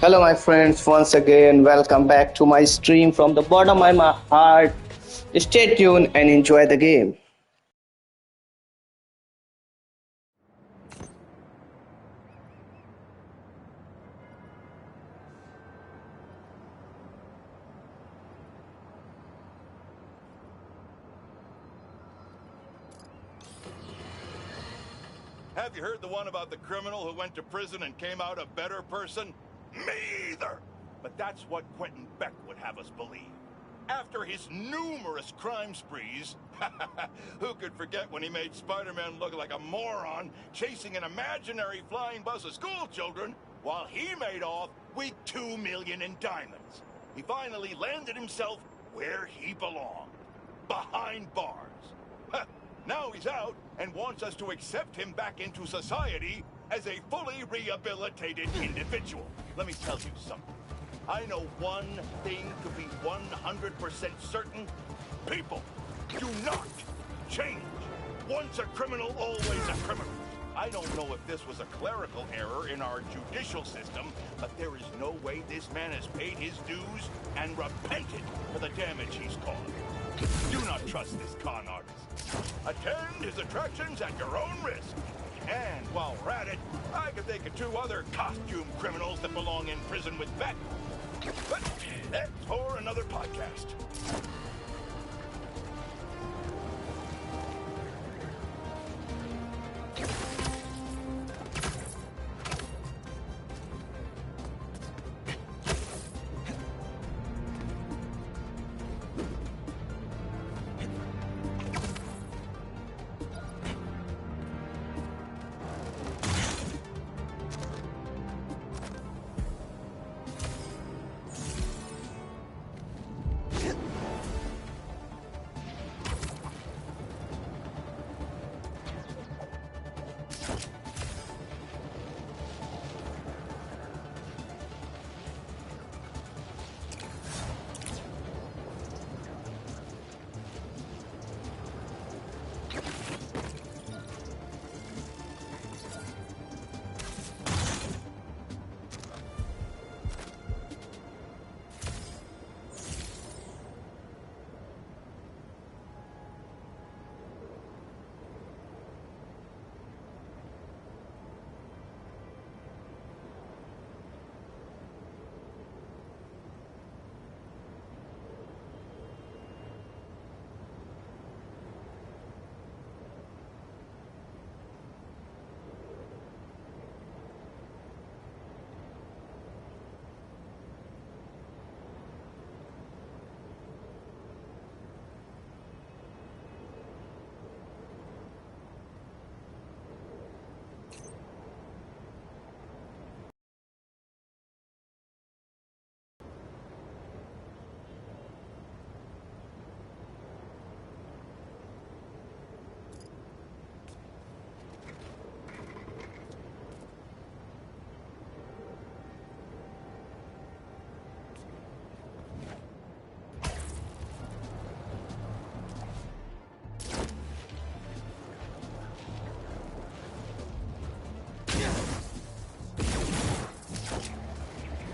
Hello, my friends, once again, welcome back to my stream from the bottom of my heart. Stay tuned and enjoy the game. Have you heard the one about the criminal who went to prison and came out a better person? Me either! But that's what Quentin Beck would have us believe. After his numerous crime sprees, who could forget when he made Spider-Man look like a moron chasing an imaginary flying bus of school children while he made off with $2 million in diamonds? He finally landed himself where he belonged, behind bars. Now he's out and wants us to accept him back into society as a fully rehabilitated individual. Let me tell you something. I know one thing to be 100% certain. People do not change. Once a criminal, always a criminal. I don't know if this was a clerical error in our judicial system, but there is no way this man has paid his dues and repented for the damage he's caused. Do not trust this con artist. Attend his attractions at your own risk. And while we're at it, I can think of two other costume criminals that belong in prison with Beck. But that's for another podcast.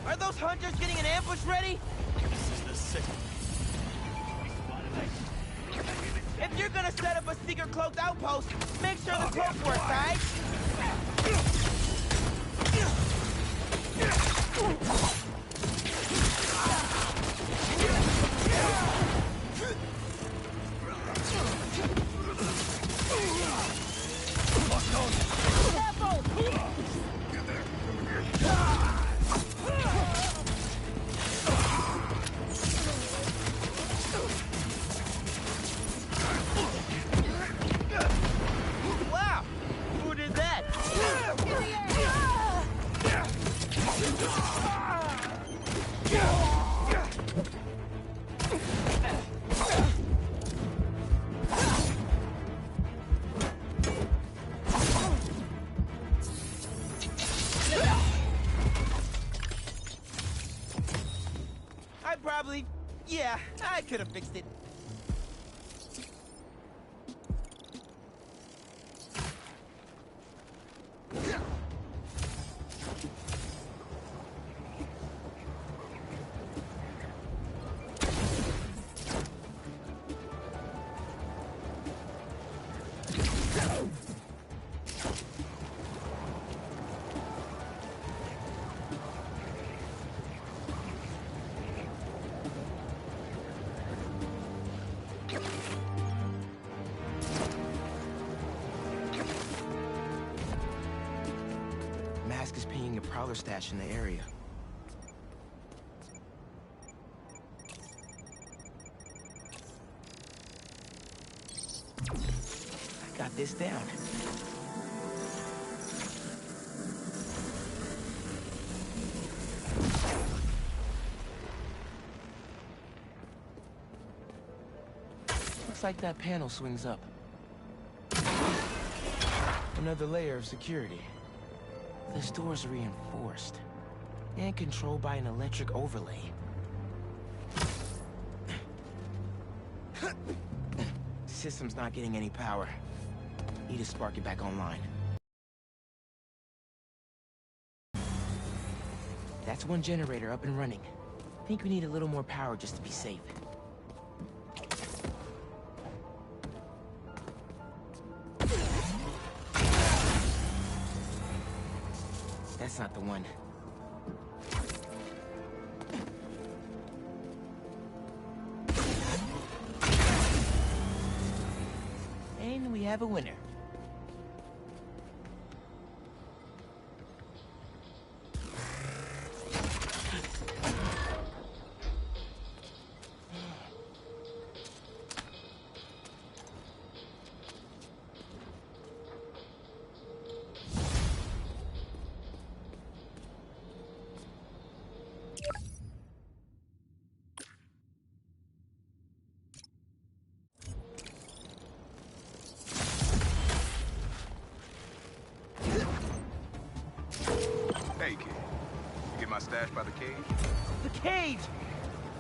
Are those hunters getting an ambush ready? This is the signal. If you're gonna set up a secret cloaked outpost, make sure the cloak works, alright? Wow! Who did that? Yeah, I could have fixed it. prowler stash in the area. I got this down. Looks like that panel swings up. Another layer of security. This door's reinforced and controlled by an electric overlay. System's not getting any power. Need to spark it back online. That's one generator up and running. Think we need a little more power just to be safe. That's not the one. And we have a winner. Hey, kid. You get my stash by the cage? The cage!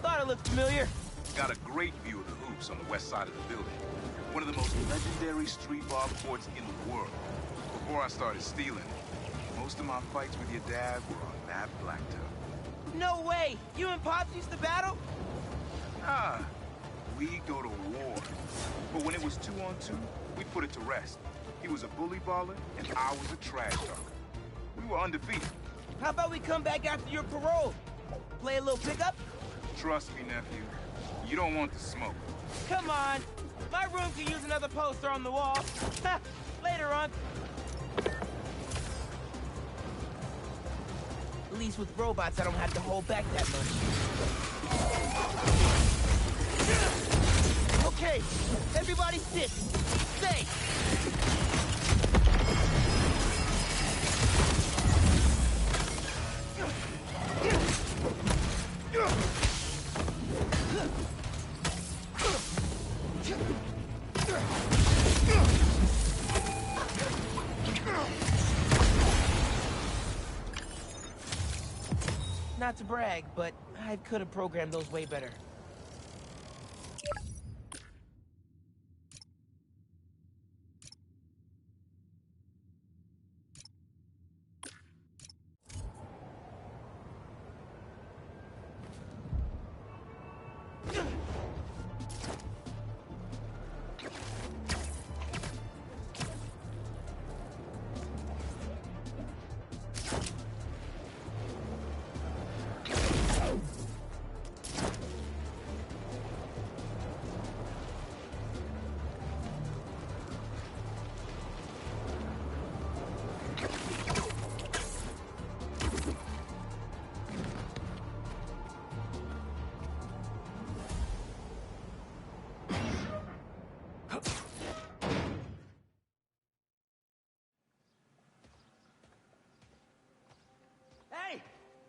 Thought it looked familiar. Got a great view of the hoops on the west side of the building. One of the most legendary street bar courts in the world. Before I started stealing, most of my fights with your dad were on that blacktop. No way! You and Pops used to battle? Nah, we go to war. But when it was 2-on-2, we put it to rest. He was a bully baller, and I was a trash talker. We were undefeated. How about we come back after your parole? Play a little pickup? Trust me, nephew. You don't want the smoke. Come on. My room could use another poster on the wall. Later on. At least with robots, I don't have to hold back that much. Okay, everybody sit. Stay. Not to brag, but I could have programmed those way better.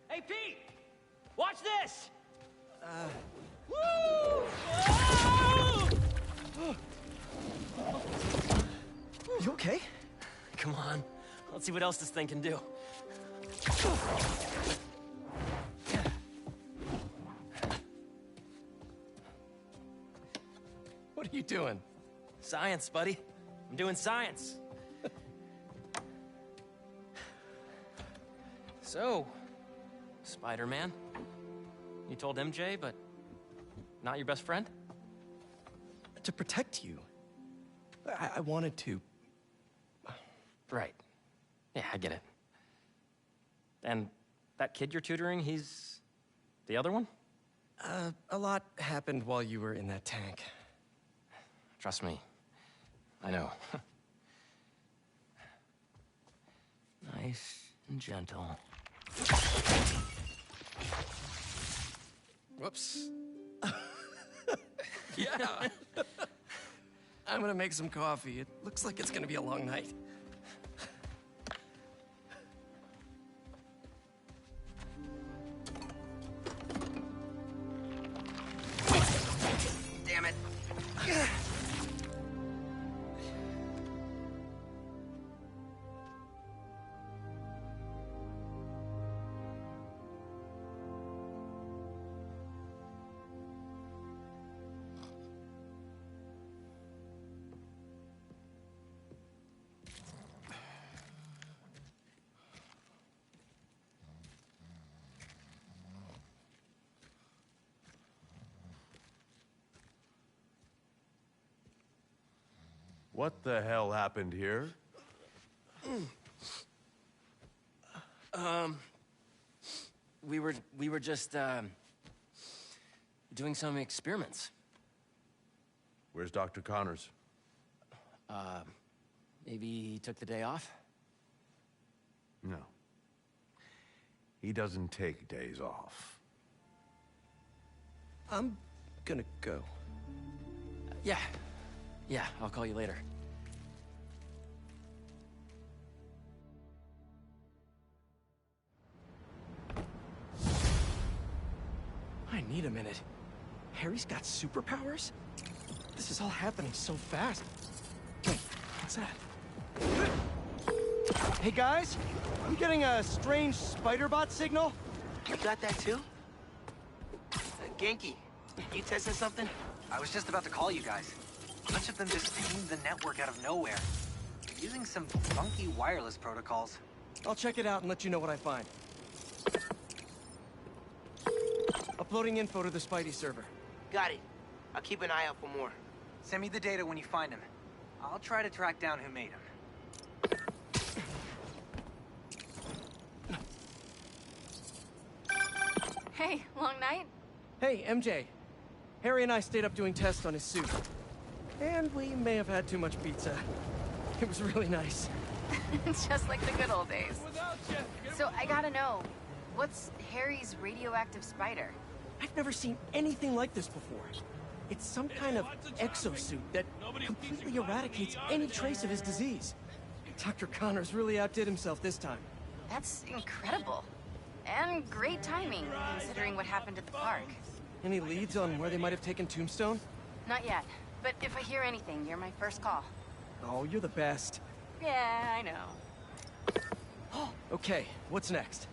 Hey, Pete! Watch this! Woo! You okay? Come on. Let's see what else this thing can do. What are you doing? Science, buddy. I'm doing science. So, Spider-Man, you told MJ, but not your best friend? To protect you. I wanted to. Right. Yeah, I get it. And that kid you're tutoring, he's the other one? A lot happened while you were in that tank. Trust me. I know. Nice and gentle. Whoops. Yeah. I'm gonna make some coffee. It looks like it's gonna be a long night. Damn it. What the hell happened here? We were just, doing some experiments. Where's Dr. Connors? Maybe he took the day off? No. He doesn't take days off. I'm gonna go. Yeah. Yeah, I'll call you later. I need a minute. Harry's got superpowers? This is all happening so fast. Wait, what's that? Hey guys, I'm getting a strange spider bot signal. You got that too? Genki, you testing something? I was just about to call you guys. A bunch of them just pinged the network out of nowhere. Using some funky wireless protocols. I'll check it out and let you know what I find. Uploading info to the Spidey server. Got it. I'll keep an eye out for more. Send me the data when you find them. I'll try to track down who made them. Hey, long night? Hey, MJ. Harry and I stayed up doing tests on his suit. And we may have had too much pizza. It was really nice. Just like the good old days. So I gotta know, what's Harry's radioactive spider? I've never seen anything like this before. It's some kind of exosuit that completely eradicates any trace of his disease. Dr. Connors really outdid himself this time. That's incredible. And great timing, considering what happened at the park. Any leads on where they might have taken Tombstone? Not yet, but if I hear anything, you're my first call. Oh, you're the best. Yeah, I know. Okay, what's next?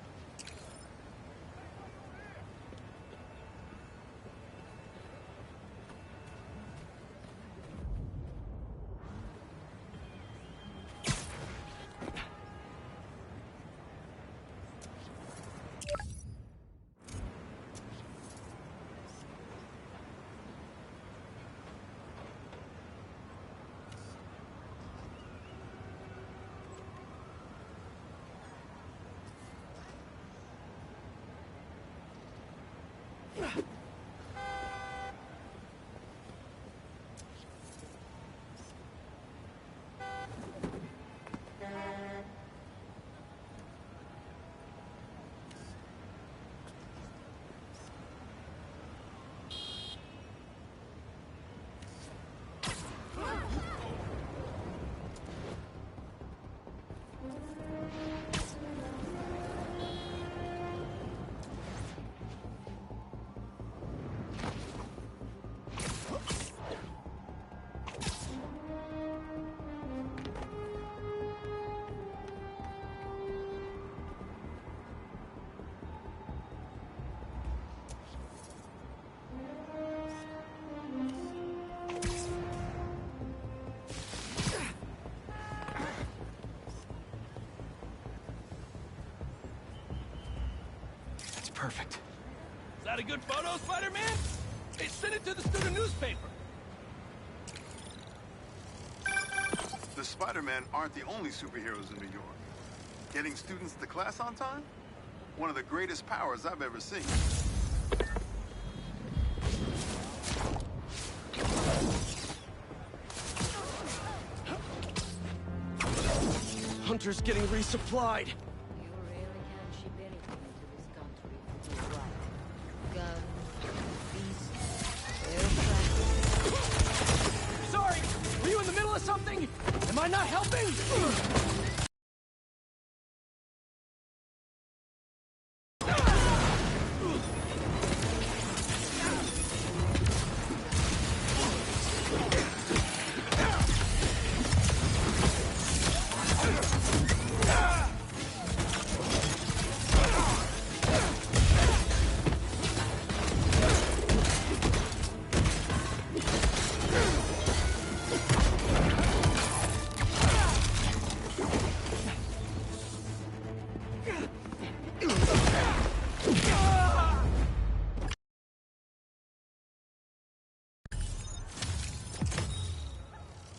Perfect. Is that a good photo, Spider-Man? Hey, send it to the student newspaper. The Spider-Men aren't the only superheroes in New York. Getting students to class on time? One of the greatest powers I've ever seen. Hunter's getting resupplied. something? Am I not helping?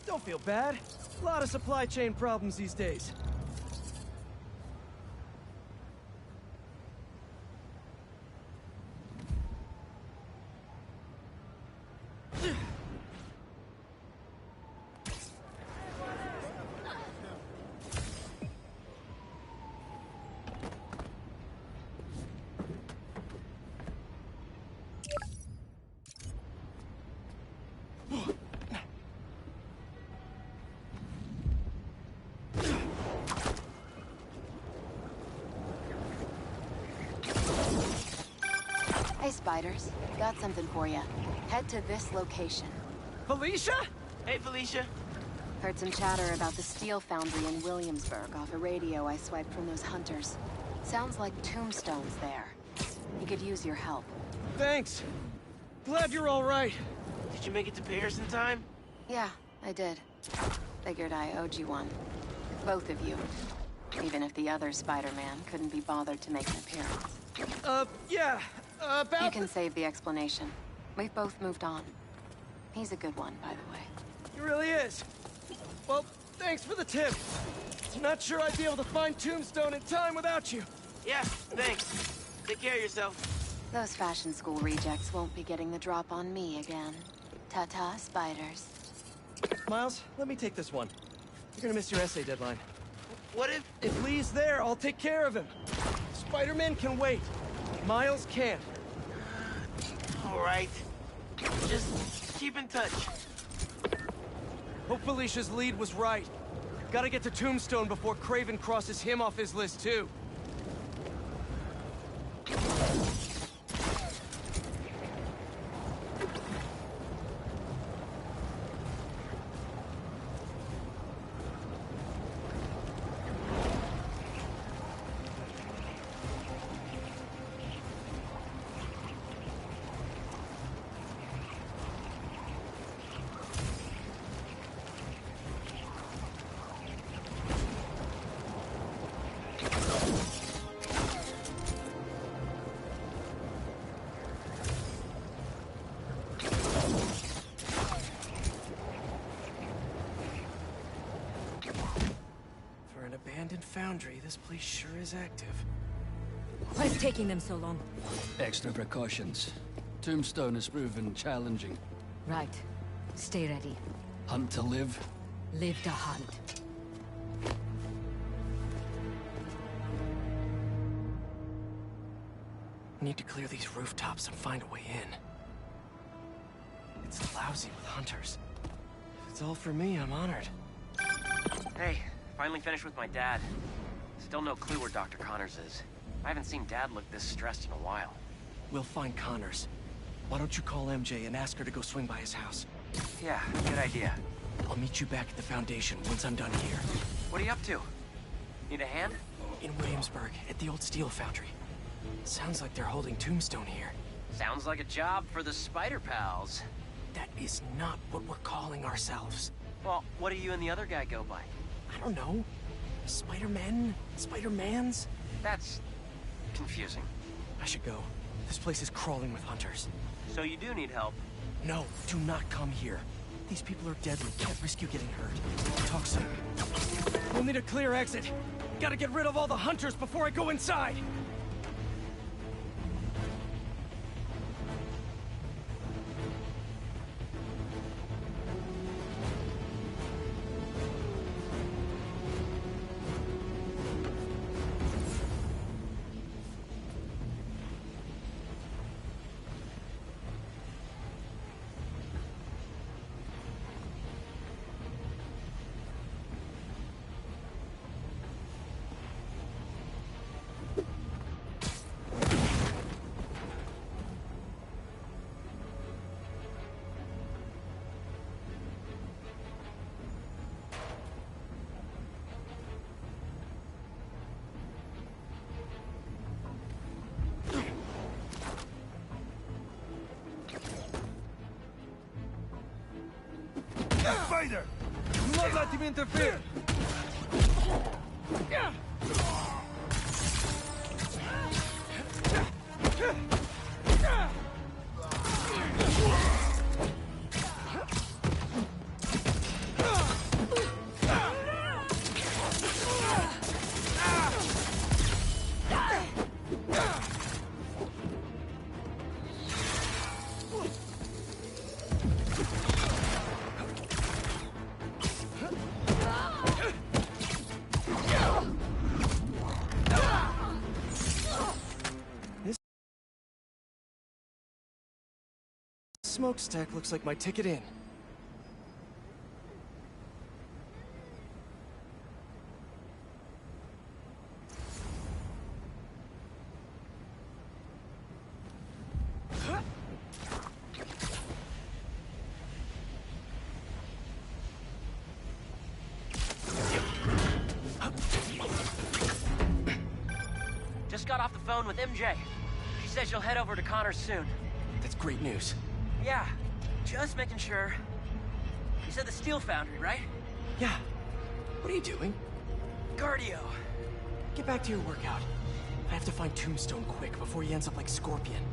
Don't feel bad. A lot of supply chain problems these days. Hey, Spiders. Got something for you. Head to this location. Felicia? Hey, Felicia. Heard some chatter about the steel foundry in Williamsburg off a radio I swiped from those hunters. Sounds like Tombstone's there. He could use your help. Thanks. Glad you're all right. Did you make it to Paris in time? Yeah, I did. Figured I owed you one. Both of you. Even if the other Spider-Man couldn't be bothered to make an appearance. Yeah. About... You can save the explanation. We've both moved on. He's a good one, by the way. He really is. Well, thanks for the tip. Not sure I'd be able to find Tombstone in time without you. Yeah, thanks. Take care of yourself. Those fashion school rejects won't be getting the drop on me again. Ta-ta, Spiders. Miles, let me take this one. You're gonna miss your essay deadline. What if... If Lee's there, I'll take care of him. Spider-Man can wait. Miles can't. All right. Just keep in touch. Hope Felicia's lead was right. Gotta get to Tombstone before Craven crosses him off his list, too. Abandoned foundry, this place sure is active. What's taking them so long? Extra precautions. Tombstone has proven challenging. Right. Stay ready. Hunt to live? Live to hunt. Need to clear these rooftops and find a way in. It's lousy with hunters. If it's all for me, I'm honored. Hey, finally finished with my dad. Still no clue where Dr. Connors is. I haven't seen Dad look this stressed in a while. We'll find Connors. Why don't you call MJ and ask her to go swing by his house? Yeah, good idea. I'll meet you back at the Foundation once I'm done here. What are you up to? Need a hand? In Williamsburg, at the old steel foundry. Sounds like they're holding Tombstone here. Sounds like a job for the Spider Pals. That is not what we're calling ourselves. Well, what do you and the other guy go by? I don't know. Spider-Men? Spider-Mans? That's confusing. I should go. This place is crawling with hunters. So you do need help? No, do not come here. These people are deadly. Can't risk you getting hurt. Talk soon. We'll need a clear exit. Gotta get rid of all the hunters before I go inside. spider! Do not let him interfere! Smokestack looks like my ticket in. Just got off the phone with MJ. She says she'll head over to Connors soon. That's great news. Yeah, just making sure. You said the steel foundry, right? Yeah. What are you doing? Cardio. Get back to your workout. I have to find Tombstone quick before he ends up like Scorpion.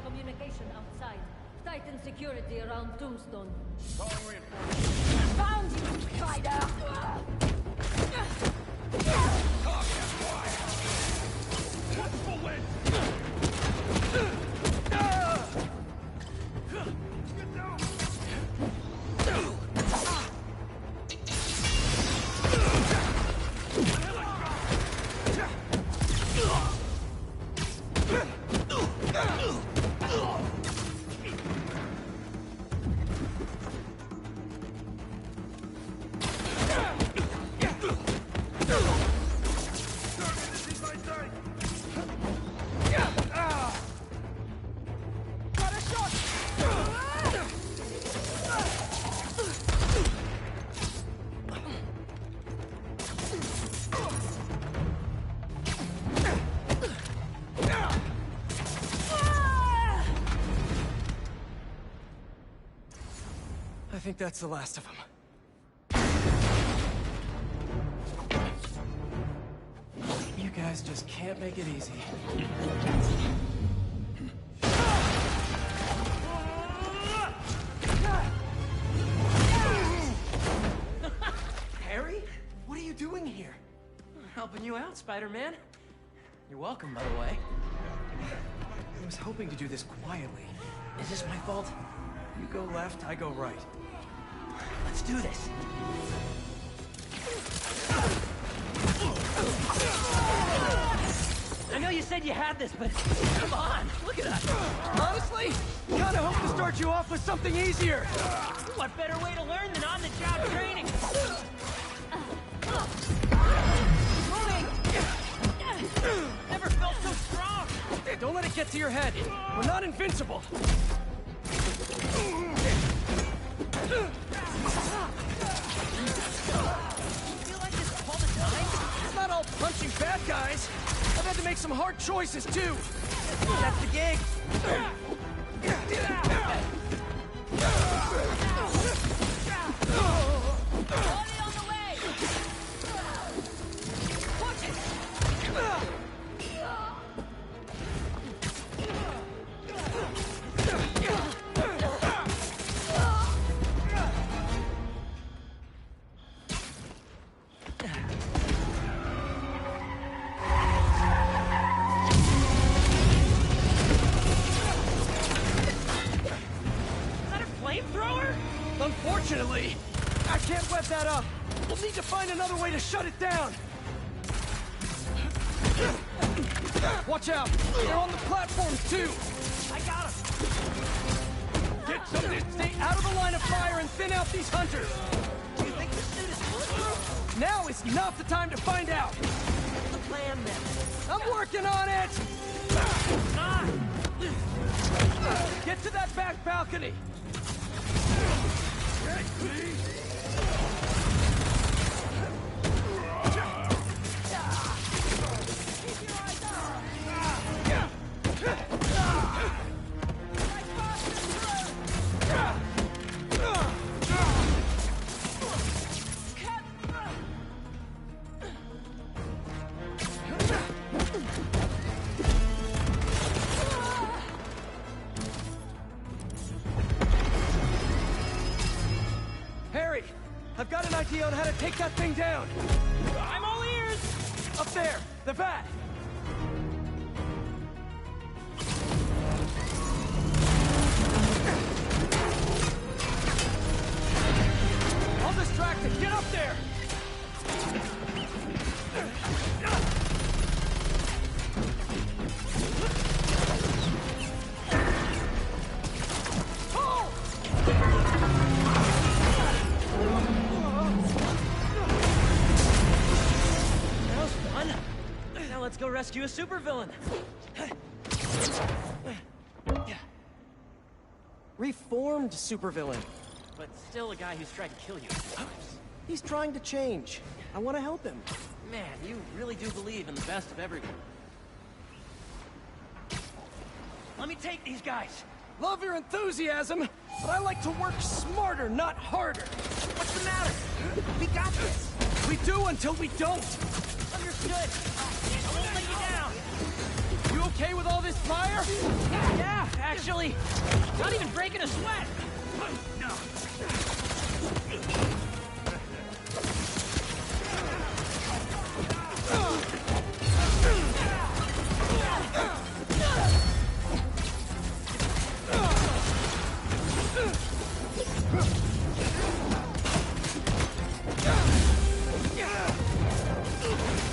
Communication outside. Tighten security around Tombstone. Calling reinforcements. Found you, spider! What's the win? Get down! I think that's the last of them. You guys just can't make it easy. Harry? What are you doing here? Helping you out, Spider-Man. You're welcome, by the way. I was hoping to do this quietly. Is this my fault? You go left, I go right. Let's do this. I know you said you had this, but come on, look at us. Honestly, kinda hope to start you off with something easier. What better way to learn than on-the-job training? Never felt so strong. Don't let it get to your head. We're not invincible. Feel like this all the time? It's not all punching bad guys. I've had to make some hard choices, too. That's the gig. Only on the way! Watch it! Unfortunately, I can't web that up. We'll need to find another way to shut it down. Watch out! They're on the platforms, too! I got him! Get some distance! Stay out of the line of fire and thin out these hunters! Do you think this suit is bulletproof? Now is not the time to find out! What's the plan, then? I'm working on it! Get to that back balcony! Harry, I've got an idea on how to take that thing down. I'm all ears! Up there, the vat! I'll distract it, get up there! Let's go rescue a supervillain. Reformed supervillain. But still a guy who's tried to kill you. He's trying to change. I want to help him. Man, you really do believe in the best of everyone. Let me take these guys. Love your enthusiasm, but I like to work smarter, not harder. What's the matter? We got this. We do until we don't. Understood. I won't let you down. You okay with all this fire? Yeah, actually. Not even breaking a sweat.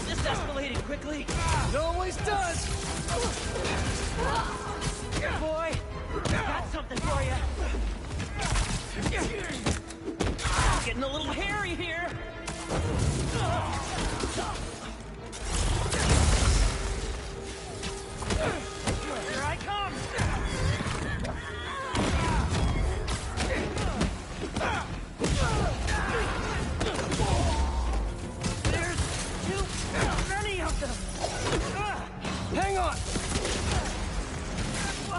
This escalated quickly. It always does. Boy, got something for you. Getting a little hairy here. Here I come. There's too many of them. Hang on. I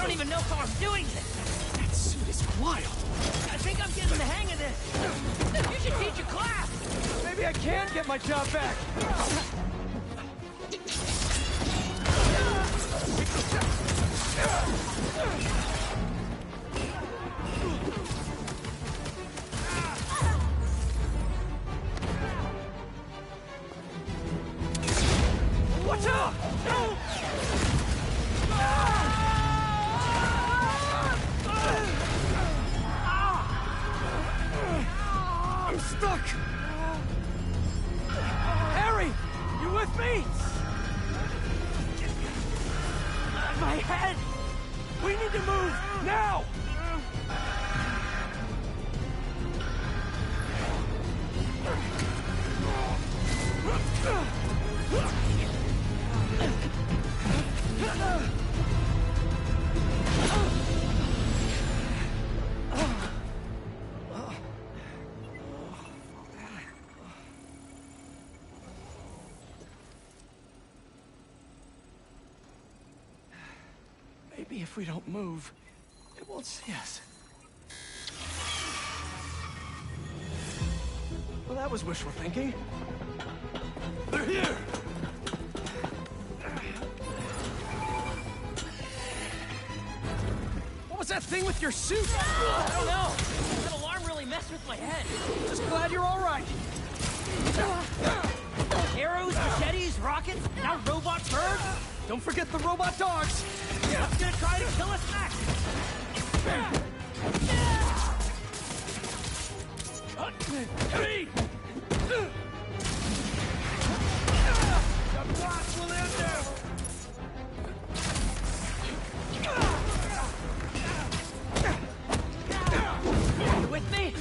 don't even know how I'm doing this. That suit is wild. I think I'm getting the hang of this. You should teach a class. Maybe I can get my job back. Watch out! I'm stuck! Harry! You with me? My head! We need to move! Now! Maybe if we don't move, it won't see us. Well, that was wishful thinking. They're here! What was that thing with your suit? I don't know. That alarm really messed with my head. Just glad you're all right. Arrows, machetes, rockets, now robot birds. Don't forget the robot dogs. What's gonna try to kill us next? Hey! The blast will end there! You with me?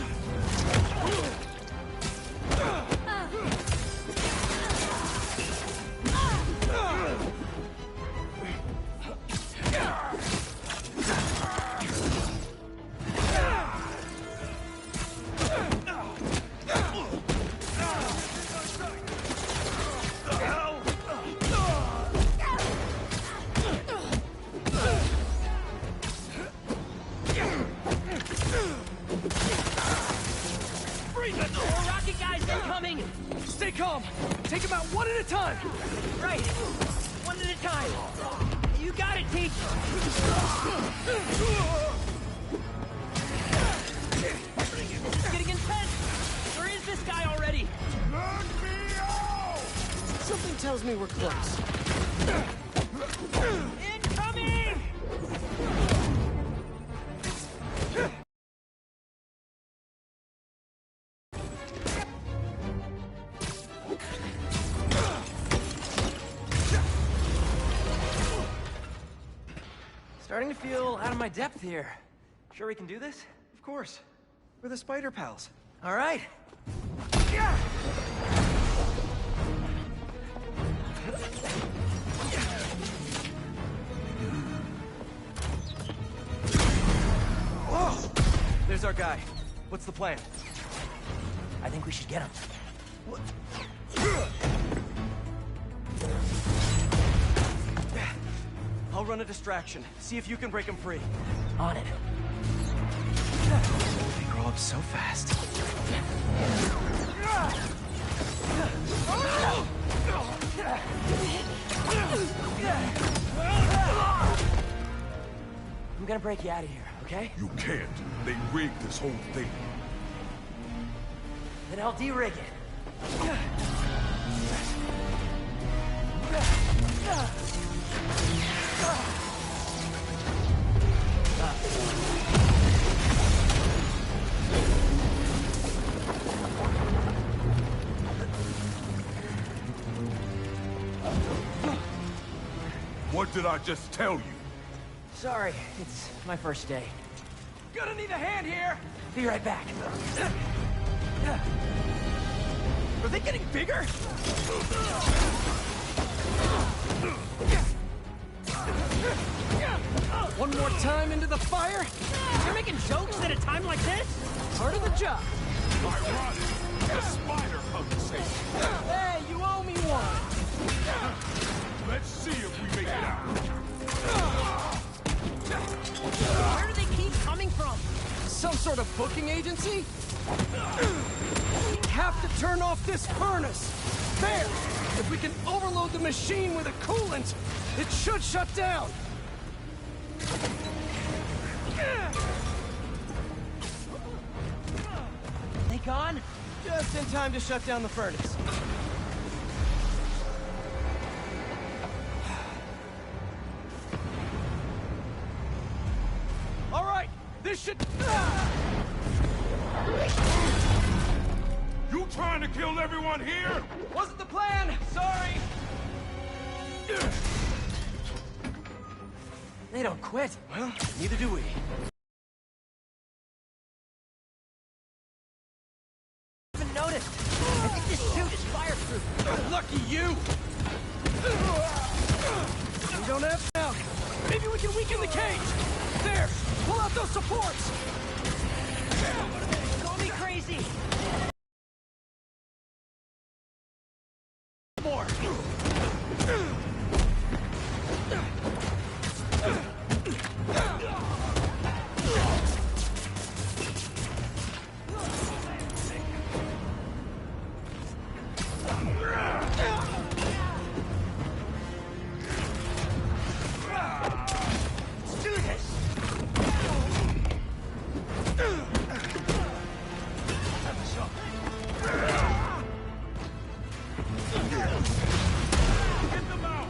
out one at a time! Right! One at a time! You got it, Teach! It's getting intense! Where is this guy already? Let me out! Something tells me we're close. Incoming! Starting to feel out of my depth here. Sure we can do this? Of course. We're the spider pals. All right. Whoa! There's our guy. What's the plan? I think we should get him. What? I'll run a distraction. See if you can break him free. On it. They grow up so fast. I'm gonna break you out of here, okay? You can't. They rigged this whole thing. Then I'll de-rig it. What did I just tell you? Sorry, it's my first day. Gonna need a hand here! Be right back. Are they getting bigger? One more time into the fire? You're making jokes at a time like this? Part of the job. Ironic. The spider conversation. Hey, you owe me one. Let's see if we make it out. Where do they keep coming from? Some sort of booking agency? We have to turn off this furnace. There! If we can overload the machine with a coolant, it should shut down. They gone? Just in time to shut down the furnace. All right, this should... You trying to kill everyone here? Wasn't the plan, sorry. They don't quit. Well, neither do we. Haven't noticed. I think this suit is fireproof. Lucky you! We don't have now. Maybe we can weaken the cage. There, pull out those supports. Call me crazy. More. Let's do this. Get them out!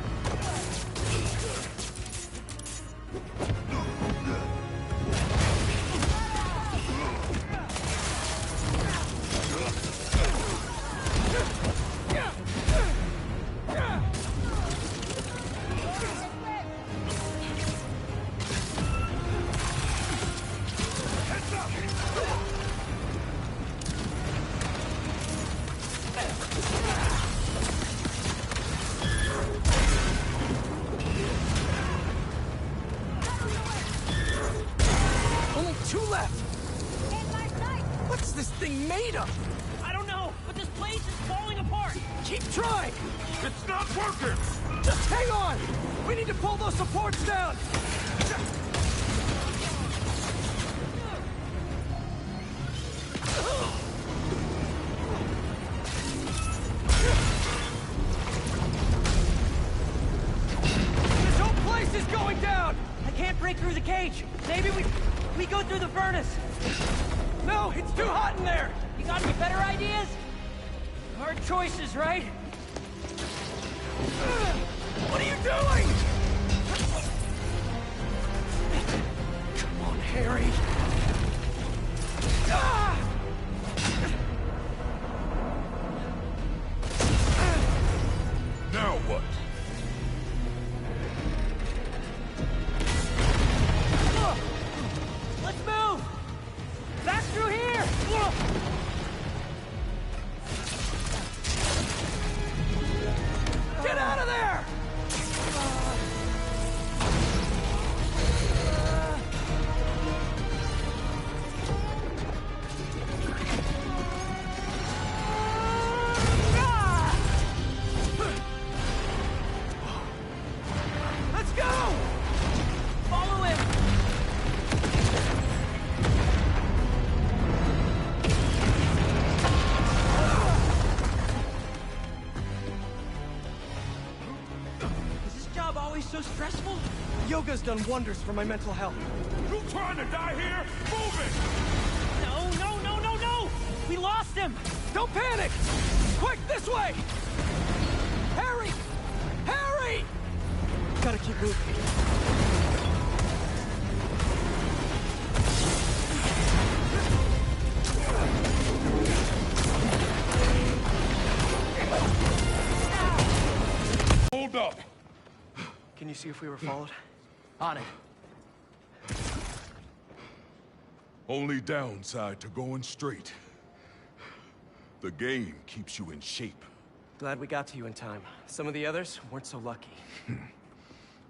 Only 2 left. What's this thing made of? I don't know, but this place is falling apart. Keep trying. It's not working! Just hang on. We need to pull those supports down. through the cage. Maybe we go through the furnace. No, it's too hot in there. You got any better ideas? Hard choices, right? What are you doing? Come on, Harry. Ah! Now what? Let's move! Back through here! Get out of there! Let's go! Follow him! Is this job always so stressful? Yoga's done wonders for my mental health. You trying to die here? Move it! No, no, no, no, no! We lost him! Don't panic! Quick, this way! Harry! Harry! Gotta keep moving. Hold up! Can you see if we were followed? On it. Only downside to going straight. The game keeps you in shape. Glad we got to you in time. Some of the others weren't so lucky.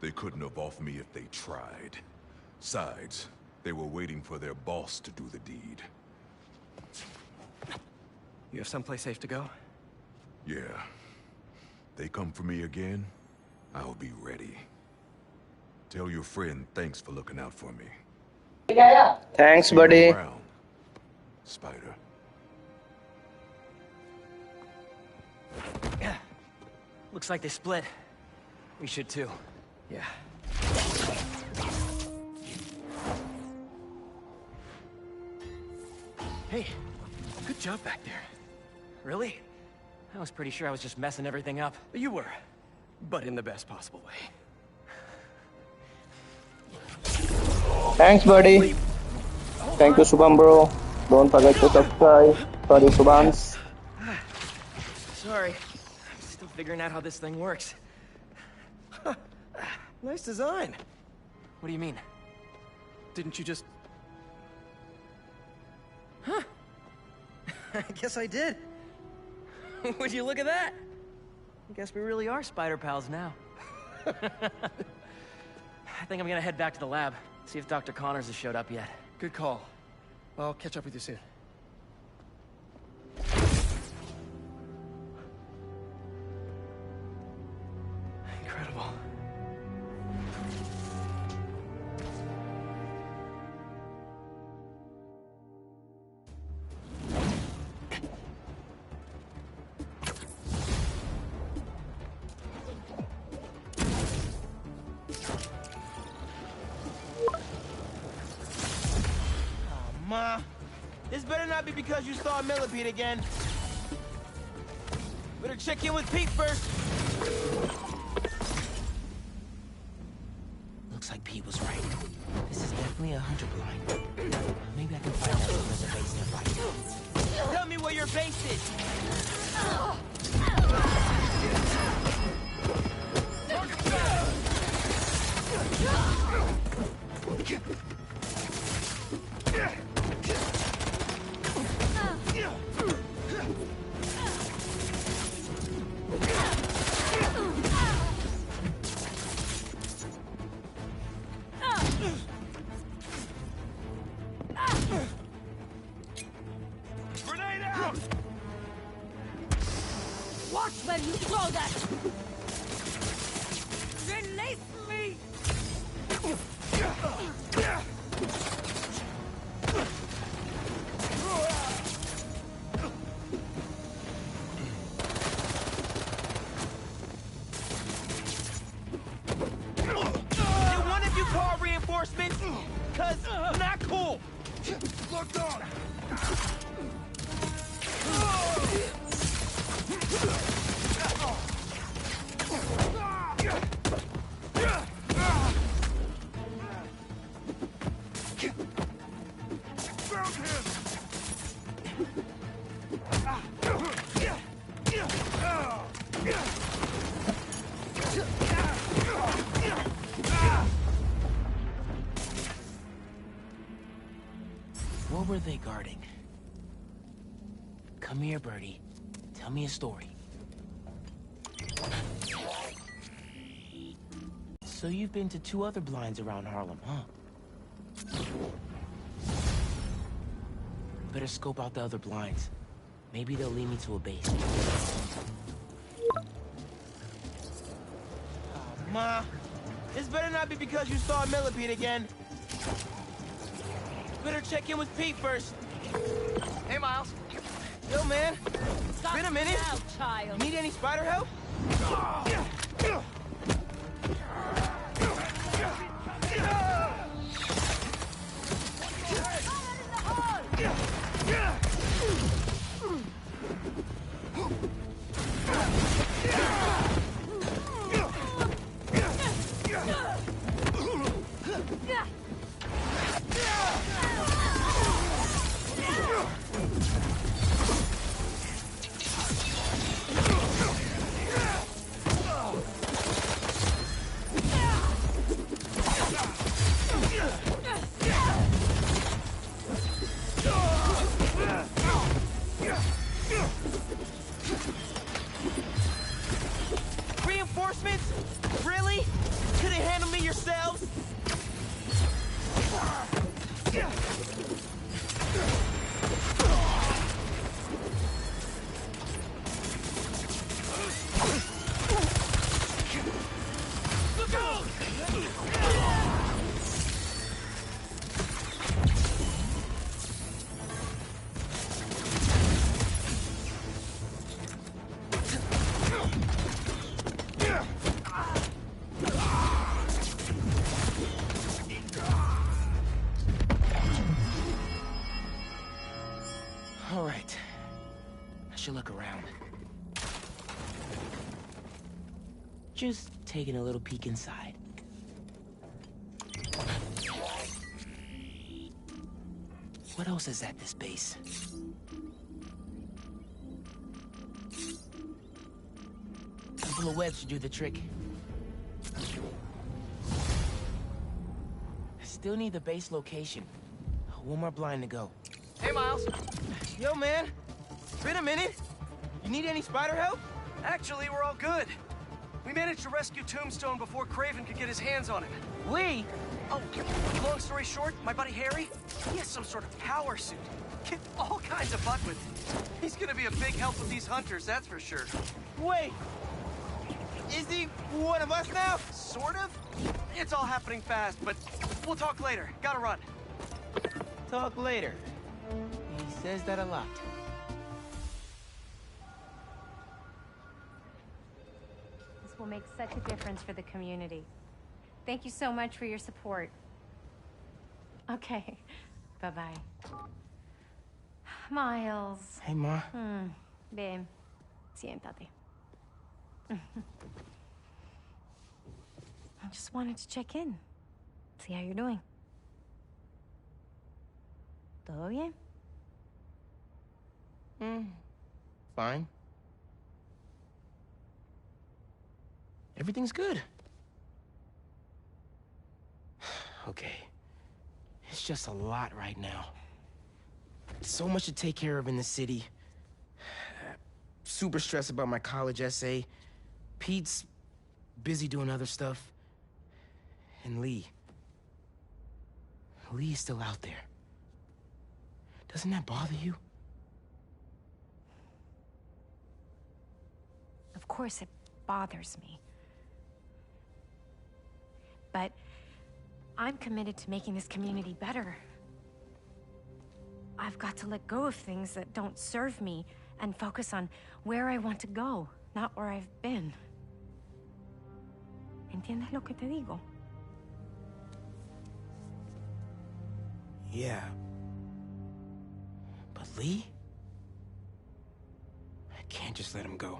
They couldn't have off me if they tried. Besides, they were waiting for their boss to do the deed. You have someplace safe to go? Yeah. They come for me again, I'll be ready. Tell your friend thanks for looking out for me. Thanks, See you buddy. around, Spider. Looks like they split. We should too. Yeah. Hey, good job back there. Really? I was pretty sure I was just messing everything up. You were, but in the best possible way. Thanks, buddy. Thank you, Subham bro. Don't forget to subscribe. Sorry, Subhams. Sorry. I'm still figuring out how this thing works. Nice design. What do you mean? Didn't you just... Huh? I guess I did. Would you look at that? I guess we really are spider pals now. I think I'm gonna head back to the lab, see if Dr. Connors has showed up yet. Good call. I'll catch up with you soon. Incredible. Ma, this better not be because you saw a millipede again. Better check in with Pete first. Looks like Pete was right. This is definitely a hunter blind. Maybe I can find out if there's a base nearby. Tell me where your base is. Grenade out! Watch where you throw that! Release me! Did one of you call reinforcements? cuz not cool. Locked on. Found him. What were they guarding? Come here, Birdie. Tell me a story. So you've been to 2 other blinds around Harlem, huh? Better scope out the other blinds. Maybe they'll lead me to a base. Oh, Ma. This better not be because you saw a millipede again. Better check in with Pete first. Hey, Miles. Yo, man. Stop Been a minute. now, child. Need any spider help? Reinforcements? Really? Couldn't handle me yourselves? All right. I should look around. Just taking a little peek inside. What else is at this base? A couple of webs should do the trick. I still need the base location. One more blind to go. Hey, Miles. Yo, man. Been a minute. You need any spider help? Actually, we're all good. We managed to rescue Tombstone before Craven could get his hands on him. We? Oh, long story short, my buddy Harry, he has some sort of power suit. Get all kinds of butt with it. He's gonna be a big help with these hunters, that's for sure. Wait. Is he one of us now? Sort of? It's all happening fast, but we'll talk later. Gotta run. Talk later. He says that a lot. This will make such a difference for the community. Thank you so much for your support. Okay, bye-bye. Miles. Hey, Ma. Ven, siéntate. I just wanted to check in. See how you're doing. ¿Todo bien? Fine. Everything's good. Okay. It's just a lot right now. So much to take care of in the city. Super stressed about my college essay. Pete's busy doing other stuff. And Lee. Lee's still out there. Doesn't that bother you? Of course it bothers me. But I'm committed to making this community better. I've got to let go of things that don't serve me and focus on where I want to go, not where I've been. ¿Entiendes lo que te digo? Yeah. But Lee? I can't just let him go.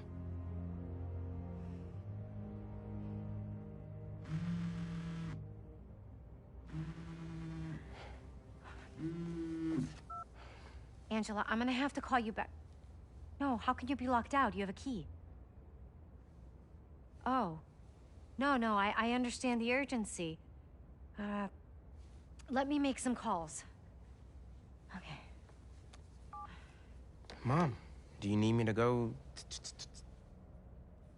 Angela, I'm gonna have to call you back. No, how can you be locked out? You have a key. Oh. No, I understand the urgency. Let me make some calls. Okay. Mom, do you need me to go?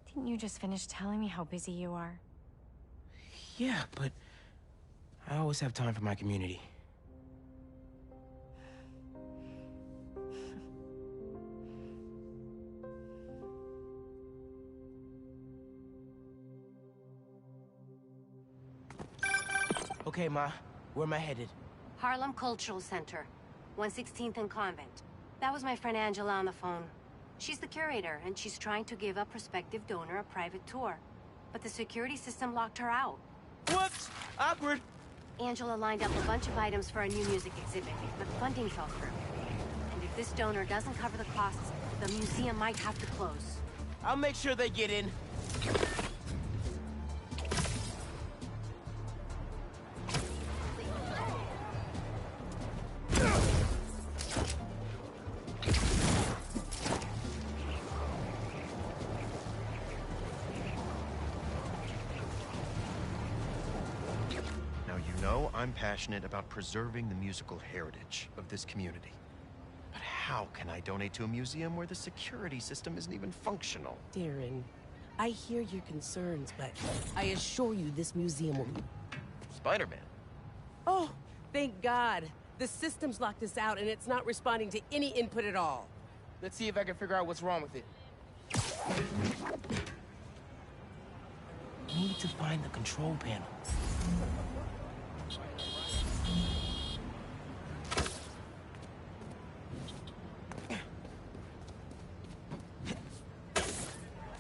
Didn't you just finish telling me how busy you are? Yeah, but I always have time for my community. Okay, Ma, where am I headed? Harlem Cultural Center, 116th and Convent. That was my friend Angela on the phone. She's the curator, and she's trying to give a prospective donor a private tour. But the security system locked her out. Whoops! Awkward! Angela lined up a bunch of items for a new music exhibit, but funding fell through. And if this donor doesn't cover the costs, the museum might have to close. I'll make sure they get in. I'm passionate about preserving the musical heritage of this community. But how can I donate to a museum where the security system isn't even functional? Darren, I hear your concerns, but I assure you this museum will... Spider-Man? Oh, thank God. The system's locked us out and it's not responding to any input at all. Let's see if I can figure out what's wrong with it. Need to find the control panel.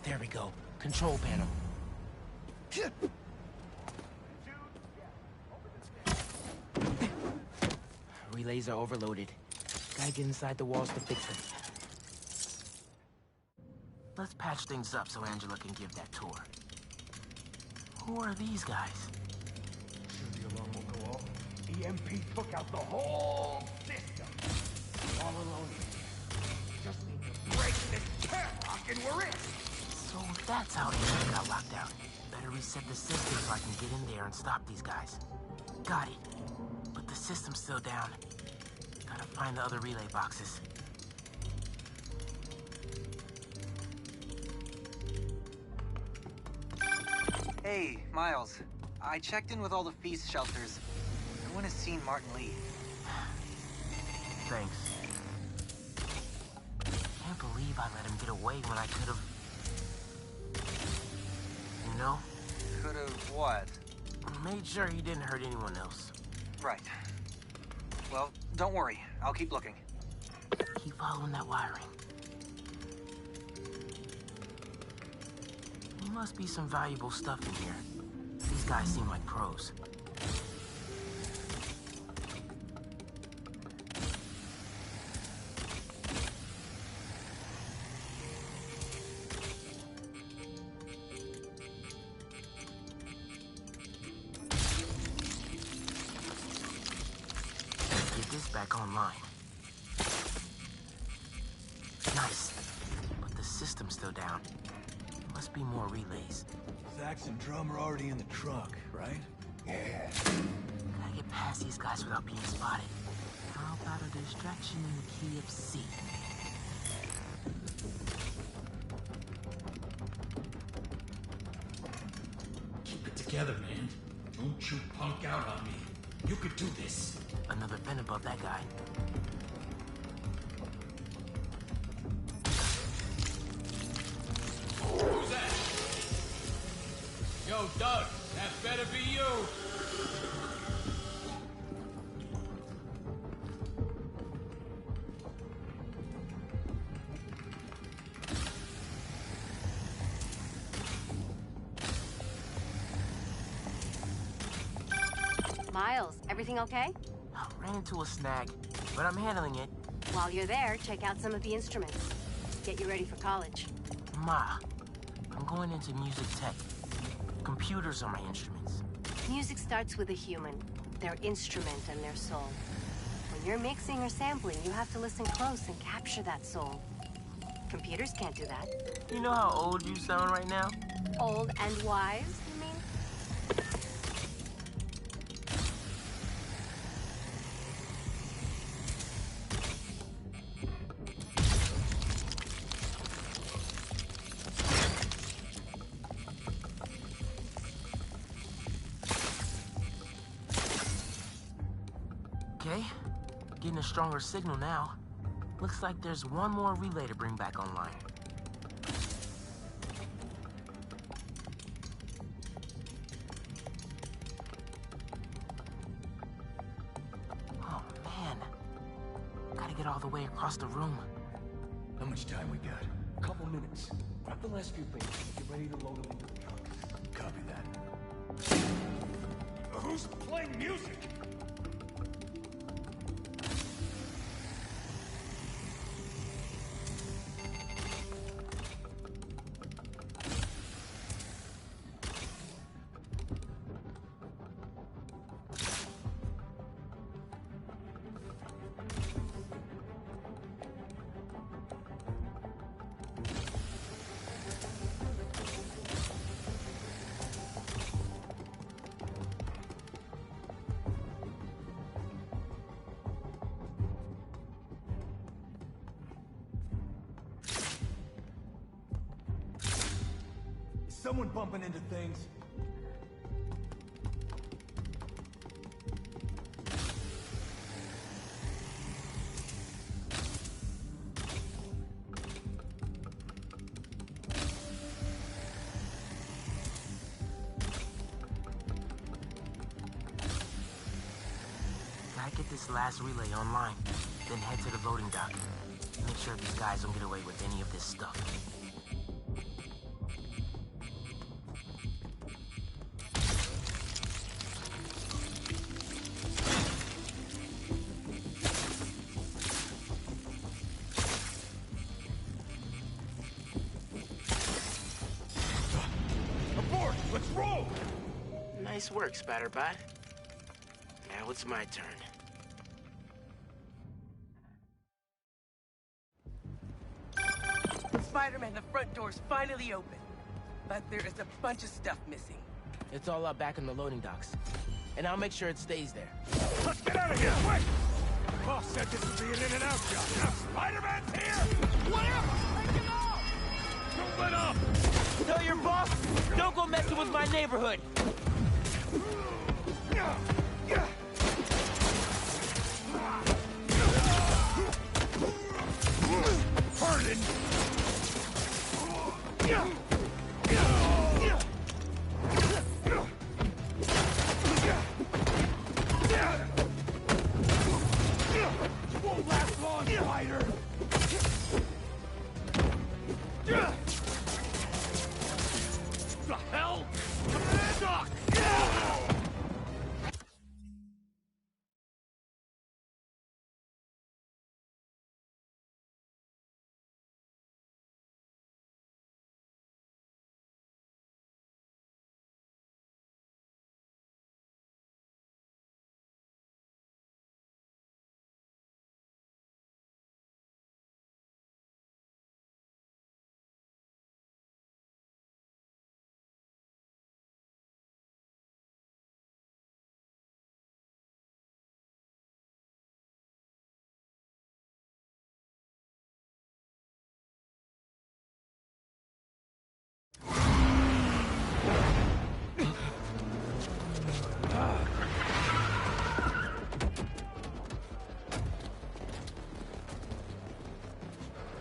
There we go. Control panel. Relays are overloaded. Gotta get inside the walls to fix them. Let's patch things up so Angela can give that tour. Who are these guys? Soon the alarm will go off. EMP took out the whole system. All alone. Just need to break this padlock and we're in. So that's how they got locked out. Better reset the system so I can get in there and stop these guys. Got it. But the system's still down. Gotta find the other relay boxes. Hey, Miles. I checked in with all the feast shelters. No one has seen Martin Lee. Thanks. Can't believe I let him get away when I could've... You know? Could've what? Made sure he didn't hurt anyone else. Right. Well, don't worry. I'll keep looking. Keep following that wiring. There must be some valuable stuff in here. These guys seem like pros. Get this back online. Nice. But the system's still down. Must be more relays. Sax and drum are already in the truck, right? Yeah. Gotta get past these guys without being spotted. How about a distraction in the key of C? Keep it together, man. Don't you punk out on me. You could do this. Another vent above that guy. Who's that? Yo, Doug, that better be you. Miles, everything okay? Ran into a snag, but I'm handling it. While you're there, check out some of the instruments. Get you ready for college. Ma, I'm going into music tech. Computers are my instruments. Music starts with a human, their instrument and their soul. When you're mixing or sampling, you have to listen close and capture that soul. Computers can't do that. You know how old you sound right now? Old and wise, you mean? Okay, getting a stronger signal now. Looks like there's one more relay to bring back online. Oh man, gotta get all the way across the room. How much time we got? A couple minutes. Grab the last few things. Get ready to load them into the truck. Copy that. Who's playing music? Someone bumping into things. Gotta get this last relay online, then head to the loading dock. Make sure these guys don't get away with any of this stuff. Abort! Let's roll! Nice work, Spatterbot. Now it's my turn. Spider-Man, the front door's finally open. But there is a bunch of stuff missing. It's all up back in the loading docks. And I'll make sure it stays there. Let's get out of here, quick! Boss said this would be an in-and-out job. Now Spider-Man's here! Whatever! Take him out! Don't let up! Tell your boss, don't go messing with my neighborhood! Pardon! Won't last long, Spider! The hell? Duck!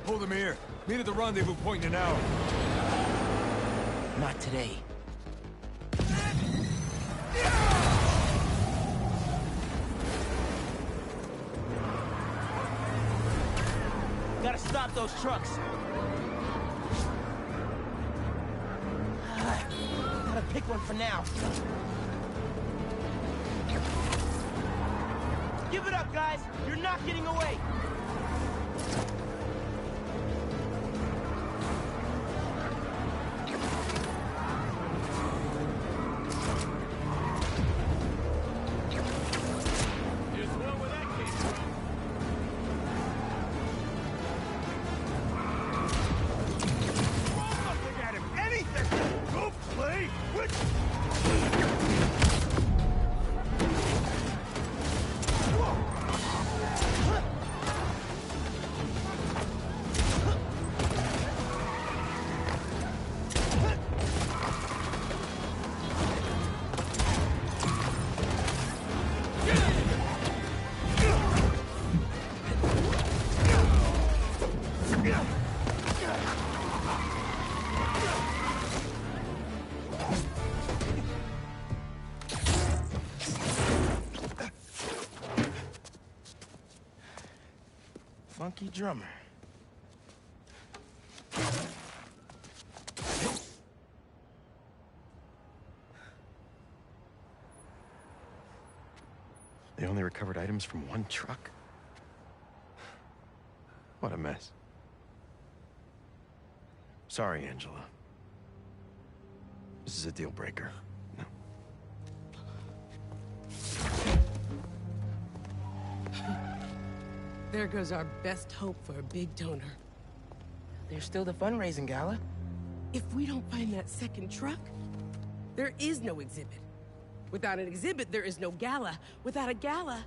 Hold him here. Meet at the rendezvous point in an hour. Not today. Gotta stop those trucks. Gotta pick one for now. Give it up, guys! You're not getting away! Funky drummer. They only recovered items from one truck? What a mess. Sorry, Angela. This is a deal breaker. No. There goes our best hope for a big donor. There's still the fundraising gala. If we don't find that second truck, there is no exhibit. Without an exhibit, there is no gala. Without a gala,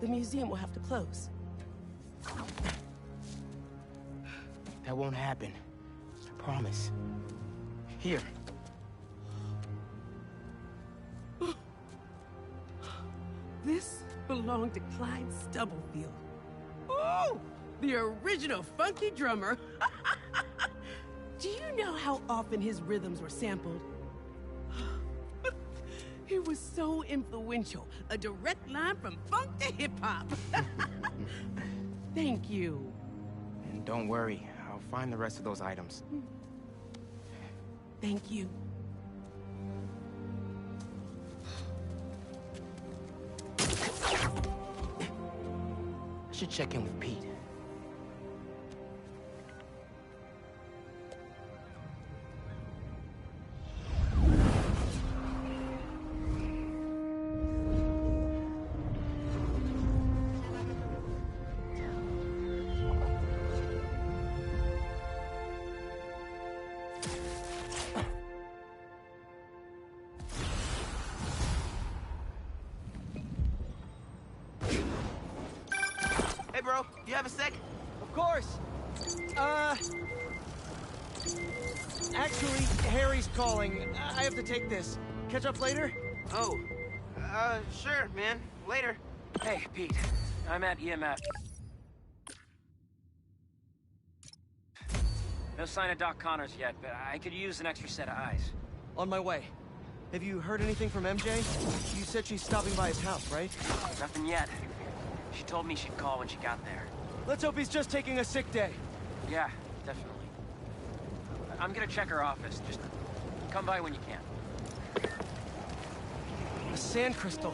the museum will have to close. That won't happen. I promise. Here. This belonged to Clyde Stubblefield. Oh, the original funky drummer. Do you know how often his rhythms were sampled? He was so influential, a direct line from funk to hip-hop. Thank you. And don't worry, I'll find the rest of those items. Thank you. I should check in with Pete. Hey, bro, you have a sec? Of course. Actually, Harry's calling. I have to take this. Catch up later? Oh, Sure, man. Later. hey, Pete. I'm at EMF. No sign of Doc Connors yet, but I could use an extra set of eyes. On my way. Have you heard anything from MJ? You said she's stopping by his house, right? Nothing yet. She told me she'd call when she got there. Let's hope he's just taking a sick day. Yeah, definitely. I'm gonna check her office. Just come by when you can. A sand crystal.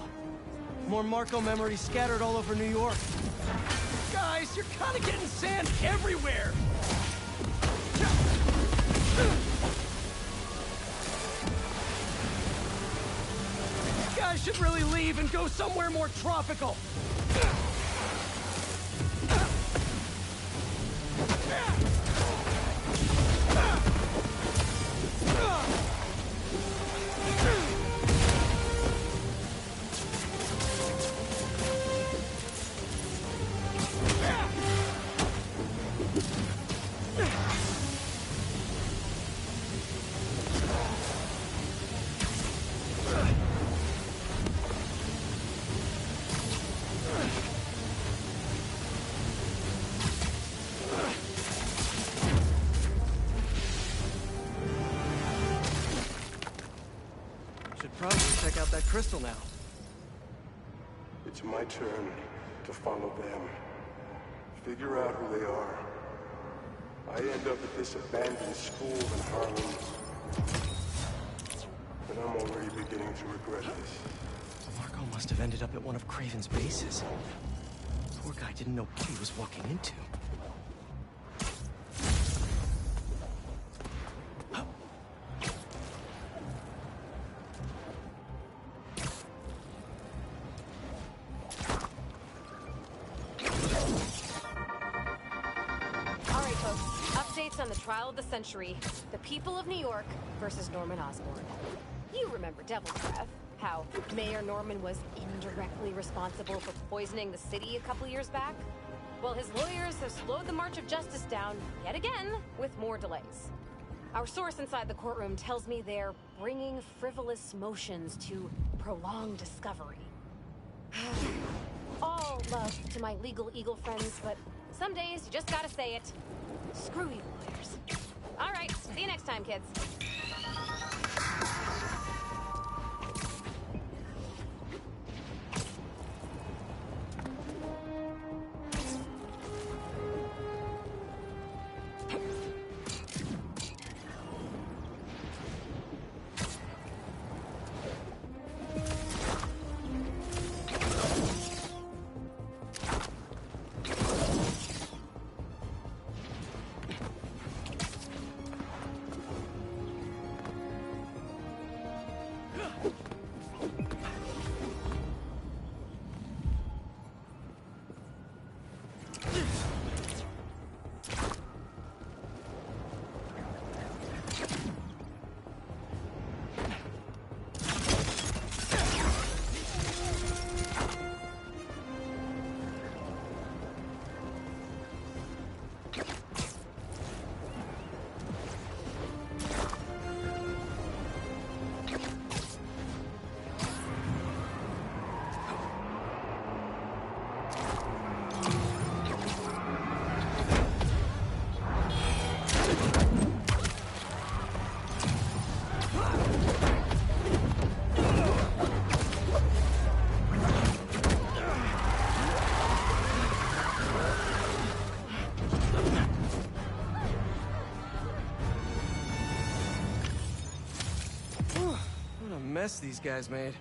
More Marco memories scattered all over New York. Guys, you're kind of getting sand everywhere! You guys should really leave and go somewhere more tropical. Should probably check out that crystal now. It's my turn to follow them. Figure out who they are. I end up at this abandoned school in Harlem. And I'm already beginning to regret this. Girl must have ended up at one of Craven's bases. Poor guy didn't know what he was walking into. On the trial of the century, the people of New York versus Norman Osborn. You remember Devil's Breath, how Mayor Norman was indirectly responsible for poisoning the city a couple years back? Well, his lawyers have slowed the march of justice down yet again with more delays. Our source inside the courtroom tells me they're bringing frivolous motions to prolong discovery. All love to my legal eagle friends, but some days you just gotta say it. Screw you, lawyers. All right, see you next time, kids. Mess these guys made.